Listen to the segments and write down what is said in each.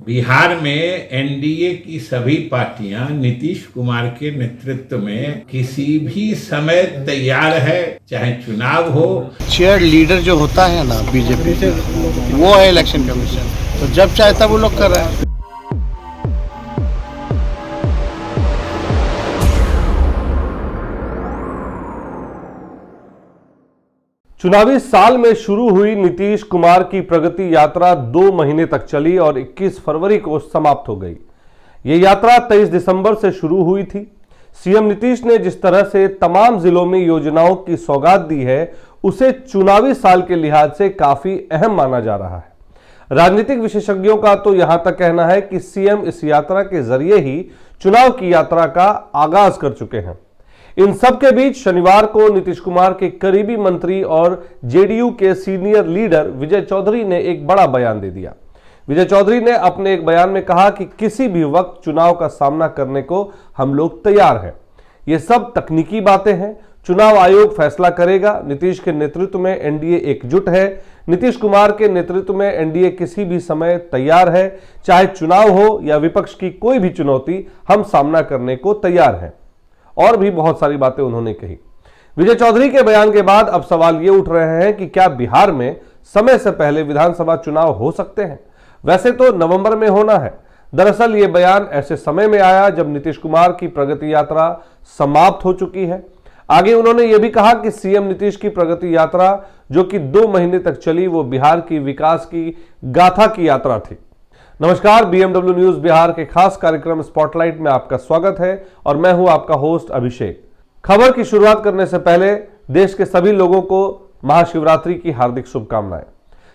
बिहार में एनडीए की सभी पार्टियां नीतीश कुमार के नेतृत्व में किसी भी समय तैयार है, चाहे चुनाव हो। चेयर लीडर जो होता है ना बीजेपी का, वो है इलेक्शन कमीशन, तो जब चाहे तब वो लोग कर रहे हैं। चुनावी साल में शुरू हुई नीतीश कुमार की प्रगति यात्रा 2 महीने तक चली और 21 फरवरी को समाप्त हो गई। ये यात्रा 23 दिसंबर से शुरू हुई थी। सीएम नीतीश ने जिस तरह से तमाम जिलों में योजनाओं की सौगात दी है, उसे चुनावी साल के लिहाज से काफी अहम माना जा रहा है। राजनीतिक विशेषज्ञों का तो यहां तक कहना है कि सीएम इस यात्रा के जरिए ही चुनाव की यात्रा का आगाज कर चुके हैं। इन सब के बीच शनिवार को नीतीश कुमार के करीबी मंत्री और जेडीयू के सीनियर लीडर विजय चौधरी ने एक बड़ा बयान दे दिया। विजय चौधरी ने अपने एक बयान में कहा कि किसी भी वक्त चुनाव का सामना करने को हम लोग तैयार हैं। ये सब तकनीकी बातें हैं, चुनाव आयोग फैसला करेगा। नीतीश के नेतृत्व में एनडीए एकजुट है। नीतीश कुमार के नेतृत्व में एनडीए किसी भी समय तैयार है। चाहे चुनाव हो या विपक्ष की कोई भी चुनौती, हम सामना करने को तैयार हैं। और भी बहुत सारी बातें उन्होंने कही। विजय चौधरी के बयान के बाद अब सवाल ये उठ रहे हैं कि क्या बिहार में समय से पहले विधानसभा चुनाव हो सकते हैं? वैसे तो नवंबर में होना है। दरअसल ये बयान ऐसे समय में आया जब नीतीश कुमार की प्रगति यात्रा समाप्त हो चुकी है। आगे उन्होंने ये भी कहा कि सीएम नीतीश की प्रगति यात्रा जो कि 2 महीने तक चली, वो बिहार की विकास की गाथा की यात्रा थी। नमस्कार, बीएमडब्ल्यू न्यूज बिहार के खास कार्यक्रम स्पॉटलाइट में आपका स्वागत है और मैं हूं आपका होस्ट अभिषेक। खबर की शुरुआत करने से पहले देश के सभी लोगों को महाशिवरात्रि की हार्दिक शुभकामनाएं।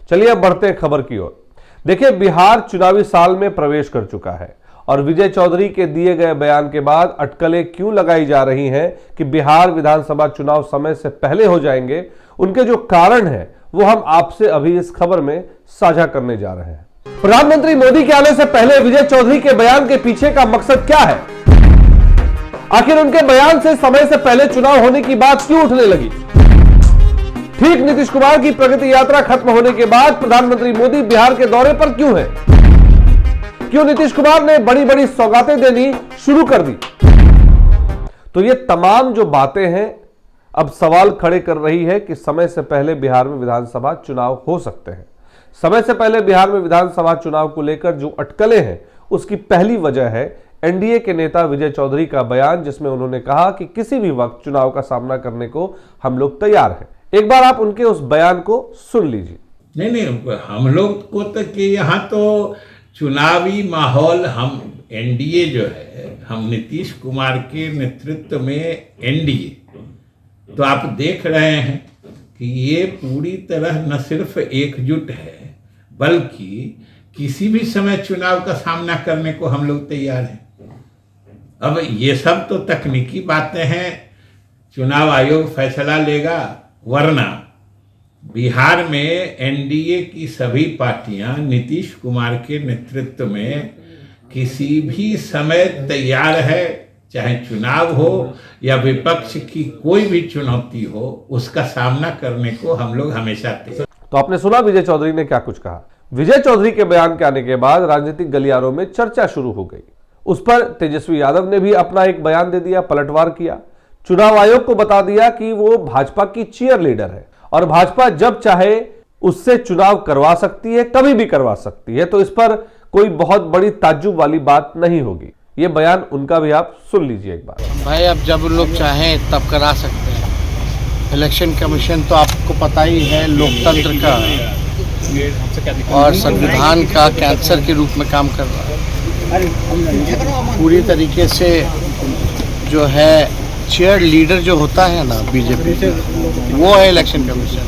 चलिए अब बढ़ते हैं खबर की ओर। देखिए, बिहार चुनावी साल में प्रवेश कर चुका है और विजय चौधरी के दिए गए बयान के बाद अटकलें क्यों लगाई जा रही हैं कि बिहार विधानसभा चुनाव समय से पहले हो जाएंगे, उनके जो कारण हैं वो हम आपसे अभी इस खबर में साझा करने जा रहे हैं। प्रधानमंत्री मोदी के आने से पहले विजय चौधरी के बयान के पीछे का मकसद क्या है? आखिर उनके बयान से समय से पहले चुनाव होने की बात क्यों उठने लगी? ठीक नीतीश कुमार की प्रगति यात्रा खत्म होने के बाद प्रधानमंत्री मोदी बिहार के दौरे पर क्यों हैं? क्यों नीतीश कुमार ने बड़ी बड़ी सौगातें देनी शुरू कर दी? तो ये तमाम जो बातें हैं अब सवाल खड़े कर रही है कि समय से पहले बिहार में विधानसभा चुनाव हो सकते हैं। समय से पहले बिहार में विधानसभा चुनाव को लेकर जो अटकलें हैं, उसकी पहली वजह है एनडीए के नेता विजय चौधरी का बयान, जिसमें उन्होंने कहा कि किसी भी वक्त चुनाव का सामना करने को हम लोग तैयार हैं। एक बार आप उनके उस बयान को सुन लीजिए। नहीं, हम लोग को तो कि यहाँ तो चुनावी माहौल, हम एनडीए जो है, हम नीतीश कुमार के नेतृत्व में एनडीए, तो आप देख रहे हैं कि ये पूरी तरह न सिर्फ एकजुट है, बल्कि किसी भी समय चुनाव का सामना करने को हम लोग तैयार हैं। अब ये सब तो तकनीकी बातें हैं, चुनाव आयोग फैसला लेगा, वरना बिहार में एनडीए की सभी पार्टियां नीतीश कुमार के नेतृत्व में किसी भी समय तैयार है, चाहे चुनाव हो या विपक्ष की कोई भी चुनौती हो, उसका सामना करने को हम लोग हमेशा तैयार। तो आपने सुना विजय चौधरी ने क्या कुछ कहा। विजय चौधरी के बयान के आने के बाद राजनीतिक गलियारों में चर्चा शुरू हो गई। उस पर तेजस्वी यादव ने भी अपना एक बयान दे दिया, पलटवार किया। चुनाव आयोग को बता दिया कि वो भाजपा की चीयर लीडर है और भाजपा जब चाहे उससे चुनाव करवा सकती है, कभी भी करवा सकती है, तो इस पर कोई बहुत बड़ी ताज्जुब वाली बात नहीं होगी। ये बयान उनका भी आप सुन लीजिए एक बार। भाई, अब जब लोग चाहें तब करा सकते हैं। इलेक्शन कमीशन तो आपको पता ही है, लोकतंत्र का और संविधान का कैंसर के रूप में काम कर रहा है। पूरी तरीके से जो है चेयर लीडर जो होता है ना बीजेपी का, वो है इलेक्शन कमीशन,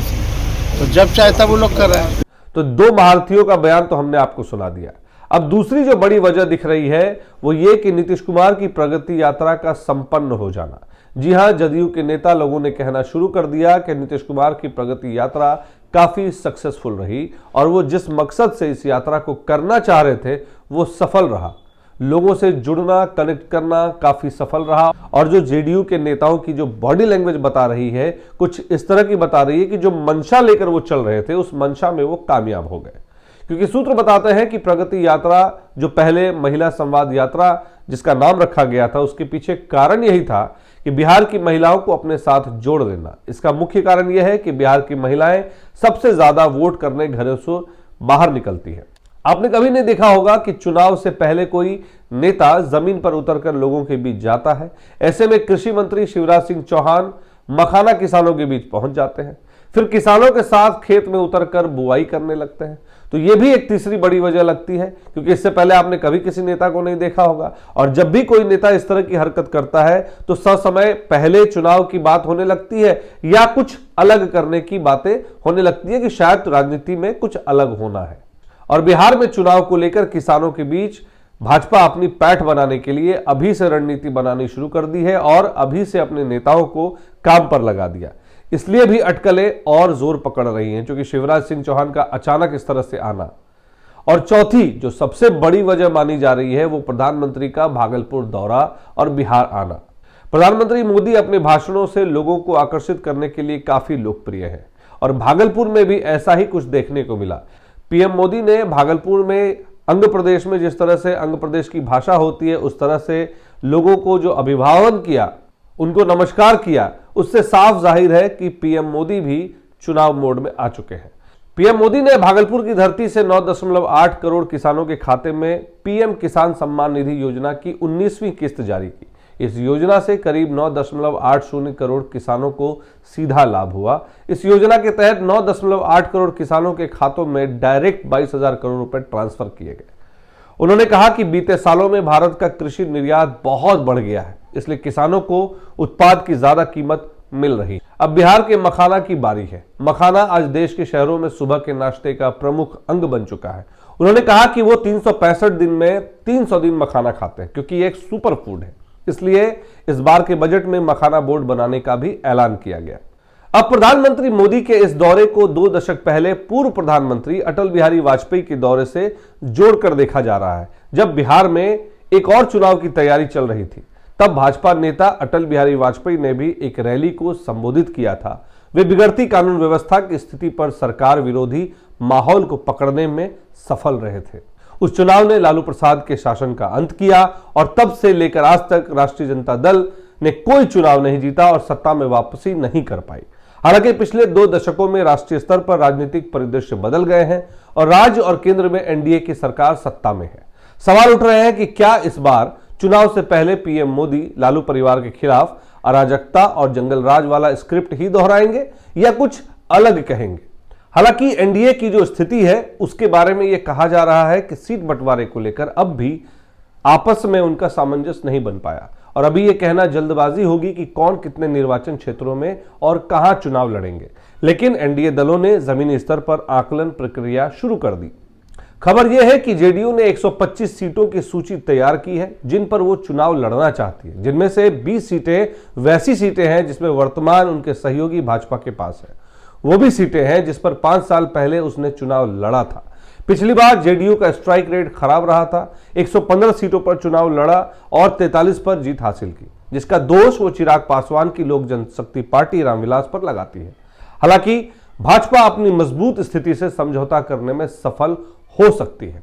तो जब चाहे तब वो लोग कर रहे हैं। तो 2 महारथियों का बयान तो हमने आपको सुना दिया। अब दूसरी जो बड़ी वजह दिख रही है वो ये कि नीतीश कुमार की प्रगति यात्रा का संपन्न हो जाना। जी हां, जदयू के नेता लोगों ने कहना शुरू कर दिया कि नीतीश कुमार की प्रगति यात्रा काफी सक्सेसफुल रही और वो जिस मकसद से इस यात्रा को करना चाह रहे थे वो सफल रहा। लोगों से जुड़ना, कनेक्ट करना काफी सफल रहा। और जो जेडीयू के नेताओं की जो बॉडी लैंग्वेज बता रही है, कुछ इस तरह की बता रही है कि जो मंशा लेकर वो चल रहे थे, उस मंशा में वो कामयाब हो गए। क्योंकि सूत्र बताते हैं कि प्रगति यात्रा जो पहले महिला संवाद यात्रा जिसका नाम रखा गया था, उसके पीछे कारण यही था कि बिहार की महिलाओं को अपने साथ जोड़ देना। इसका मुख्य कारण यह है कि बिहार की महिलाएं सबसे ज्यादा वोट करने घरों से बाहर निकलती हैं। आपने कभी नहीं देखा होगा कि चुनाव से पहले कोई नेता जमीन पर उतरकर लोगों के बीच जाता है। ऐसे में कृषि मंत्री शिवराज सिंह चौहान मखाना किसानों के बीच पहुंच जाते हैं, फिर किसानों के साथ खेत में उतरकर बुआई करने लगते हैं। तो यह भी एक तीसरी बड़ी वजह लगती है, क्योंकि इससे पहले आपने कभी किसी नेता को नहीं देखा होगा। और जब भी कोई नेता इस तरह की हरकत करता है तो ससमय पहले चुनाव की बात होने लगती है या कुछ अलग करने की बातें होने लगती है कि शायद राजनीति में कुछ अलग होना है। और बिहार में चुनाव को लेकर किसानों के बीच भाजपा अपनी पैठ बनाने के लिए अभी से रणनीति बनानी शुरू कर दी है और अभी से अपने नेताओं को काम पर लगा दिया। इसलिए भी अटकलें और जोर पकड़ रही हैं, क्योंकि शिवराज सिंह चौहान का अचानक इस तरह से आना। और चौथी जो सबसे बड़ी वजह मानी जा रही है वो प्रधानमंत्री का भागलपुर दौरा और बिहार आना। प्रधानमंत्री मोदी अपने भाषणों से लोगों को आकर्षित करने के लिए काफी लोकप्रिय है और भागलपुर में भी ऐसा ही कुछ देखने को मिला। पीएम मोदी ने भागलपुर में अंग प्रदेश में जिस तरह से अंग प्रदेश की भाषा होती है उस तरह से लोगों को जो अभिवादन किया, उनको नमस्कार किया, उससे साफ जाहिर है कि पीएम मोदी भी चुनाव मोड में आ चुके हैं। पीएम मोदी ने भागलपुर की धरती से 9.8 करोड़ किसानों के खाते में पीएम किसान सम्मान निधि योजना की 19वीं किस्त जारी की। इस योजना से करीब 9.80 करोड़ किसानों को सीधा लाभ हुआ। इस योजना के तहत 9.8 करोड़ किसानों के खातों में डायरेक्ट 22,000 करोड़ रुपए ट्रांसफर किए गए। उन्होंने कहा कि बीते सालों में भारत का कृषि निर्यात बहुत बढ़ गया है, इसलिए किसानों को उत्पाद की ज्यादा कीमत मिल रही है। अब बिहार के मखाना की बारी है। मखाना आज देश के शहरों में सुबह के नाश्ते का प्रमुख अंग बन चुका है। उन्होंने कहा कि वो 365 दिन में 300 दिन मखाना खाते हैं, क्योंकि ये एक सुपर फूड है। इसलिए इस बार के बजट में मखाना बोर्ड बनाने का भी ऐलान किया गया। अब प्रधानमंत्री मोदी के इस दौरे को 2 दशक पहले पूर्व प्रधानमंत्री अटल बिहारी वाजपेयी के दौरे से जोड़कर देखा जा रहा है, जब बिहार में एक और चुनाव की तैयारी चल रही थी। तब भाजपा नेता अटल बिहारी वाजपेयी ने भी एक रैली को संबोधित किया था। वे बिगड़ती कानून व्यवस्था की स्थिति पर सरकार विरोधी माहौल को पकड़ने में सफल रहे थे। उस चुनाव ने लालू प्रसाद के शासन का अंत किया और तब से लेकर आज तक राष्ट्रीय जनता दल ने कोई चुनाव नहीं जीता और सत्ता में वापसी नहीं कर पाई। हालांकि पिछले 2 दशकों में राष्ट्रीय स्तर पर राजनीतिक परिदृश्य बदल गए हैं और राज्य और केंद्र में एनडीए की सरकार सत्ता में है। सवाल उठ रहे हैं कि क्या इस बार चुनाव से पहले पीएम मोदी लालू परिवार के खिलाफ अराजकता और जंगल राज वाला स्क्रिप्ट ही दोहराएंगे या कुछ अलग कहेंगे। हालांकि एनडीए की जो स्थिति है उसके बारे में यह कहा जा रहा है कि सीट बंटवारे को लेकर अब भी आपस में उनका सामंजस्य नहीं बन पाया और अभी यह कहना जल्दबाजी होगी कि कौन कितने निर्वाचन क्षेत्रों में और कहां चुनाव लड़ेंगे। लेकिन एनडीए दलों ने जमीनी स्तर पर आकलन प्रक्रिया शुरू कर दी। खबर यह है कि जेडीयू ने 125 सीटों की सूची तैयार की है जिन पर वो चुनाव लड़ना चाहती है, जिनमें से 20 सीटें वैसी सीटें हैं जिसमें वर्तमान उनके सहयोगी भाजपा के पास है। वो भी सीटें हैं जिस पर 5 साल पहले उसने चुनाव लड़ा था। पिछली बार जेडीयू का स्ट्राइक रेट खराब रहा था। 115 सीटों पर चुनाव लड़ा और 43 पर जीत हासिल की, जिसका दोष वो चिराग पासवान की लोक जनशक्ति पार्टी रामविलास पर लगाती है। हालांकि भाजपा अपनी मजबूत स्थिति से समझौता करने में सफल हो सकती है।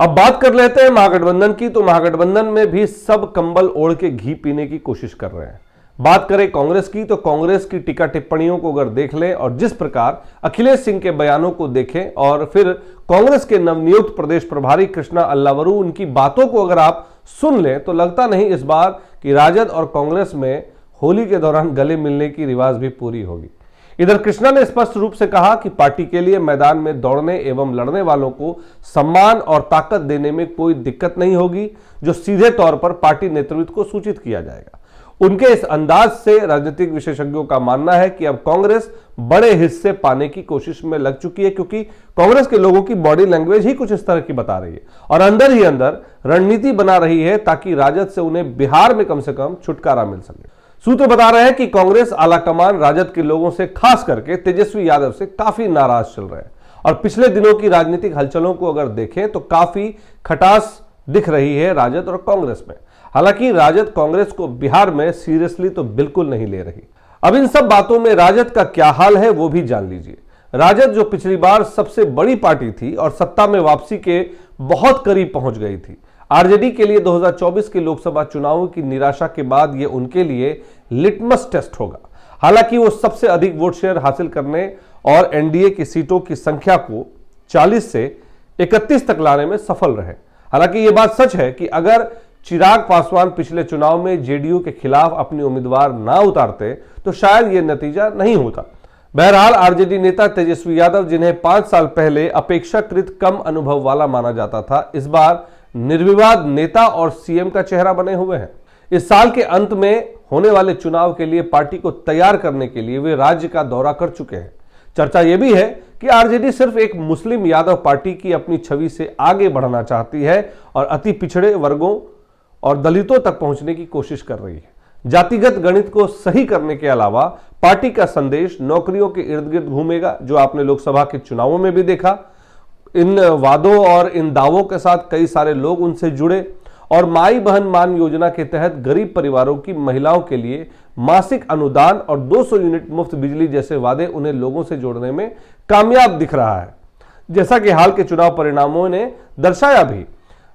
अब बात कर लेते हैं महागठबंधन की। तो महागठबंधन में भी सब कंबल ओढ़ के घी पीने की कोशिश कर रहे हैं। बात करें कांग्रेस की तो कांग्रेस की टीका टिप्पणियों को अगर देख लें और जिस प्रकार अखिलेश सिंह के बयानों को देखें और फिर कांग्रेस के नवनियुक्त प्रदेश प्रभारी कृष्णा अल्लावरू उनकी बातों को अगर आप सुन लें तो लगता नहीं इस बार कि राजद और कांग्रेस में होली के दौरान गले मिलने की रिवाज भी पूरी होगी। इधर कृष्णा ने स्पष्ट रूप से कहा कि पार्टी के लिए मैदान में दौड़ने एवं लड़ने वालों को सम्मान और ताकत देने में कोई दिक्कत नहीं होगी, जो सीधे तौर पर पार्टी नेतृत्व को सूचित किया जाएगा। उनके इस अंदाज से राजनीतिक विशेषज्ञों का मानना है कि अब कांग्रेस बड़े हिस्से पाने की कोशिश में लग चुकी है, क्योंकि कांग्रेस के लोगों की बॉडी लैंग्वेज ही कुछ इस तरह की बता रही है और अंदर ही अंदर रणनीति बना रही है ताकि राजद से उन्हें बिहार में कम से कम छुटकारा मिल सके। सूत्र बता रहे हैं कि कांग्रेस आलाकमान राजद के लोगों से, खास करके तेजस्वी यादव से काफी नाराज चल रहे हैं और पिछले दिनों की राजनीतिक हलचलों को अगर देखें तो काफी खटास दिख रही है राजद और कांग्रेस में। हालांकि राजद कांग्रेस को बिहार में सीरियसली तो बिल्कुल नहीं ले रही। अब इन सब बातों में राजद का क्या हाल है वो भी जान लीजिए। राजद जो पिछली बार सबसे बड़ी पार्टी थी और सत्ता में वापसी के बहुत करीब पहुंच गई थी, आरजेडी के लिए 2024 के लोकसभा चुनावों की निराशा के बाद यह उनके लिए लिटमस टेस्ट होगा। हालांकि वो सबसे अधिक वोट शेयर हासिल करने और एनडीए की सीटों की संख्या को 40 से 31 तक लाने में सफल रहे। हालांकि यह बात सच है कि अगर चिराग पासवान पिछले चुनाव में जेडीयू के खिलाफ अपनी उम्मीदवार ना उतारते तो शायद यह नतीजा नहीं होता। बहरहाल आरजेडी नेता तेजस्वी यादव, जिन्हें 5 साल पहले अपेक्षाकृत कम अनुभव वाला माना जाता था, इस बार निर्विवाद नेता और सीएम का चेहरा बने हुए हैं। इस साल के अंत में होने वाले चुनाव के लिए पार्टी को तैयार करने के लिए वे राज्य का दौरा कर चुके हैं। चर्चा यह भी है कि आरजेडी सिर्फ एक मुस्लिम यादव पार्टी की अपनी छवि से आगे बढ़ना चाहती है और अति पिछड़े वर्गों और दलितों तक पहुंचने की कोशिश कर रही है। जातिगत गणित को सही करने के अलावा पार्टी का संदेश नौकरियों के इर्द गिर्द घूमेगा, जो आपने लोकसभा के चुनावों में भी देखा। इन वादों और इन दावों के साथ कई सारे लोग उनसे जुड़े और माई बहन मान योजना के तहत गरीब परिवारों की महिलाओं के लिए मासिक अनुदान और 200 यूनिट मुफ्त बिजली जैसे वादे उन्हें लोगों से जोड़ने में कामयाब दिख रहा है। जैसा कि हाल के चुनाव परिणामों ने दर्शाया भी,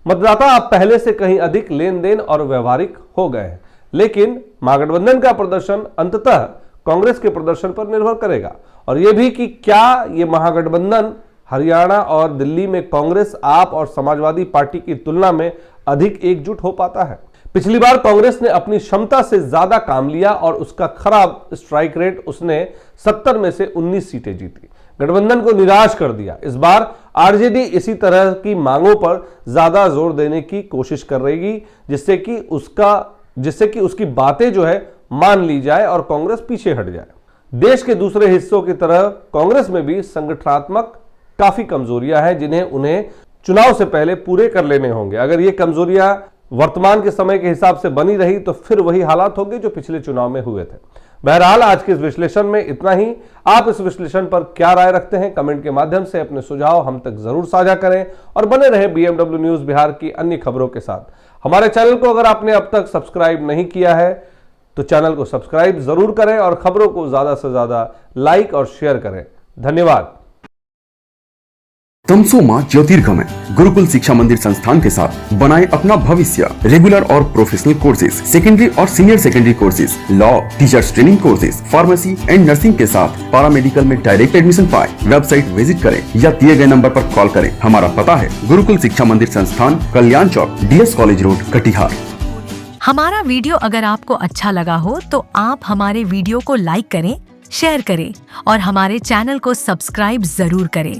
मतदाता अब पहले से कहीं अधिक लेन देन और व्यवहारिक हो गए हैं। लेकिन महागठबंधन का प्रदर्शन अंततः कांग्रेस के प्रदर्शन पर निर्भर करेगा और यह भी कि क्या यह महागठबंधन हरियाणा और दिल्ली में कांग्रेस, आप और समाजवादी पार्टी की तुलना में अधिक एकजुट हो पाता है। पिछली बार कांग्रेस ने अपनी क्षमता से ज्यादा काम लिया और उसका खराब स्ट्राइक रेट उसने 70 में से 19 सीटें जीती, गठबंधन को निराश कर दिया। इस बार आरजेडी इसी तरह की मांगों पर ज्यादा जोर देने की कोशिश करेगी, जिससे कि उसकी बातें जो है मान ली जाए और कांग्रेस पीछे हट जाए। देश के दूसरे हिस्सों की तरह कांग्रेस में भी संगठनात्मक काफी कमजोरियां हैं, जिन्हें उन्हें चुनाव से पहले पूरे कर लेने होंगे। अगर ये कमजोरियां वर्तमान के समय के हिसाब से बनी रही तो फिर वही हालात होंगे जो पिछले चुनाव में हुए थे। बहरहाल आज के इस विश्लेषण में इतना ही। आप इस विश्लेषण पर क्या राय रखते हैं, कमेंट के माध्यम से अपने सुझाव हम तक जरूर साझा करें और बने रहे बीएमडब्ल्यू न्यूज बिहार की अन्य खबरों के साथ। हमारे चैनल को अगर आपने अब तक सब्सक्राइब नहीं किया है तो चैनल को सब्सक्राइब जरूर करें और खबरों को ज्यादा से ज्यादा लाइक और शेयर करें। धन्यवाद। तमसोमा ज्योतिर्गमय गुरुकुल शिक्षा मंदिर संस्थान के साथ बनाए अपना भविष्य। रेगुलर और प्रोफेशनल कोर्सेज, सेकेंडरी और senior secondary courses, law, teachers training courses, pharmacy and nursing के साथ पैरामेडिकल में डायरेक्ट एडमिशन पाए। वेबसाइट विजिट करें या दिए गए नंबर पर कॉल करें। हमारा पता है गुरुकुल शिक्षा मंदिर संस्थान, कल्याण चौक, DS कॉलेज रोड, कटिहार। हमारा वीडियो अगर आपको अच्छा लगा हो तो आप हमारे वीडियो को लाइक करें, शेयर करें और हमारे चैनल को सब्सक्राइब जरूर करें।